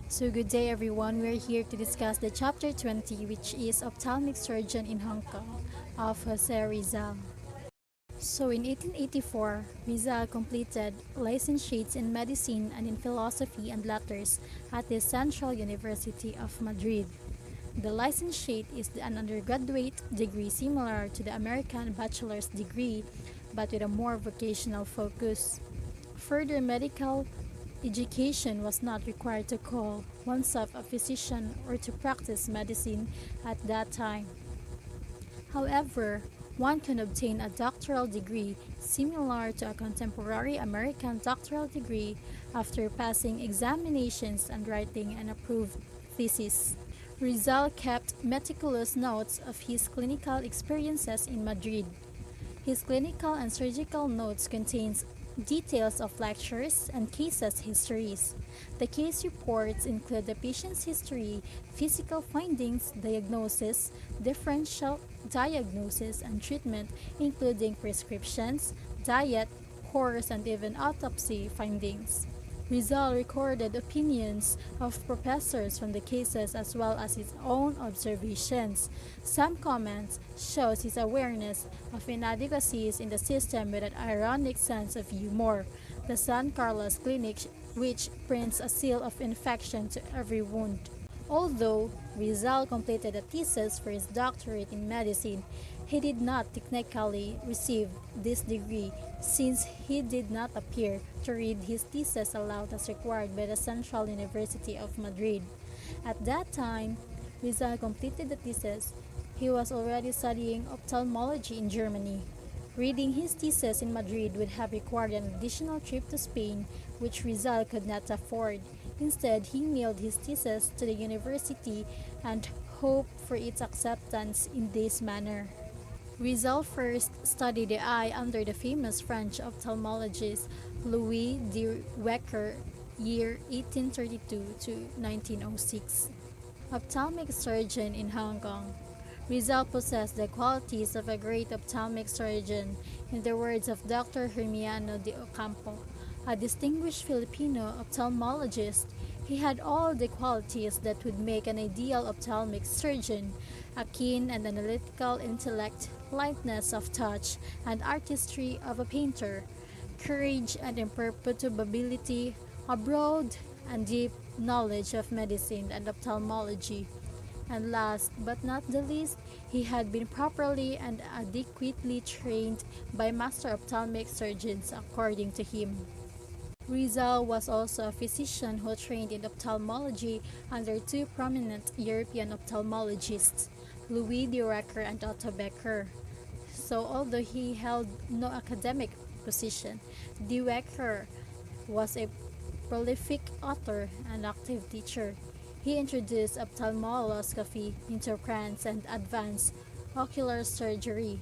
So good day everyone, we're here to discuss the chapter 20 which is ophthalmic surgeon in Hong Kong of Jose Rizal. So in 1884, Rizal completed licentiates in medicine and in philosophy and letters at the Central University of Madrid. The licentiate is an undergraduate degree similar to the American bachelor's degree but with a more vocational focus. Further medical education was not required to call oneself a physician or to practice medicine at that time. However, one can obtain a doctoral degree similar to a contemporary American doctoral degree after passing examinations and writing an approved thesis. Rizal kept meticulous notes of his clinical experiences in Madrid. His clinical and surgical notes contains details of lectures and cases histories. The case reports include the patient's history, physical findings, diagnosis, differential diagnosis and treatment, including prescriptions, diet, course, and even autopsy findings. Rizal recorded opinions of professors from the cases as well as his own observations. Some comments shows his awareness of inadequacies in the system with an ironic sense of humor. The San Carlos Clinic, which prints a seal of infection to every wound. Although Rizal completed a thesis for his doctorate in medicine, he did not technically receive this degree since he did not appear to read his thesis aloud as required by the Central University of Madrid. At that time, Rizal completed the thesis. He was already studying ophthalmology in Germany. Reading his thesis in Madrid would have required an additional trip to Spain, which Rizal could not afford. Instead, he mailed his thesis to the university and hoped for its acceptance in this manner. Rizal first studied the eye under the famous French ophthalmologist Louis de Wecker, year 1832 to 1906. Ophthalmic surgeon in Hong Kong. Rizal possessed the qualities of a great ophthalmic surgeon, in the words of Dr. Hermiano de Ocampo, a distinguished Filipino ophthalmologist. He had all the qualities that would make an ideal ophthalmic surgeon: a keen and analytical intellect, lightness of touch, and artistry of a painter, courage and imperturbability, a broad and deep knowledge of medicine and ophthalmology. And last but not the least, he had been properly and adequately trained by master ophthalmic surgeons according to him. Rizal was also a physician who trained in ophthalmology under two prominent European ophthalmologists, Louis de Wecker and Otto Becker. So although he held no academic position, de Wecker was a prolific author and active teacher. He introduced ophthalmoscopy into France and advanced ocular surgery.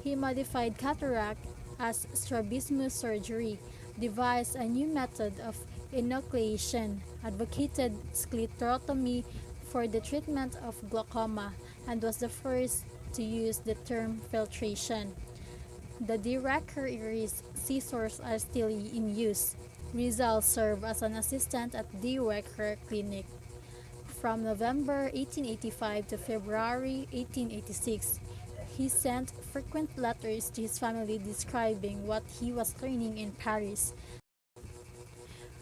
He modified cataract as strabismus surgery, devised a new method of enucleation, advocated sclerotomy for the treatment of glaucoma, and was the first to use the term filtration. The de Wecker iris scissors are still in use. Rizal served as an assistant at de Wecker Clinic from November 1885 to February 1886. He sent frequent letters to his family describing what he was learning in Paris.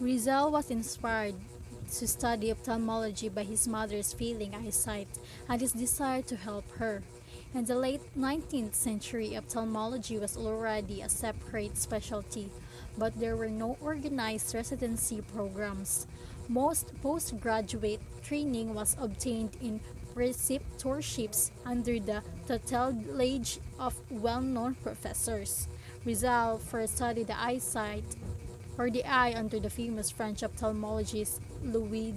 Rizal was inspired to study ophthalmology by his mother's failing eyesight and his desire to help her. In the late 19th century, ophthalmology was already a separate specialty, but there were no organized residency programs. Most postgraduate training was obtained in preceptorships under the tutelage of well-known professors. Rizal first studied the eye under the famous French ophthalmologist Louis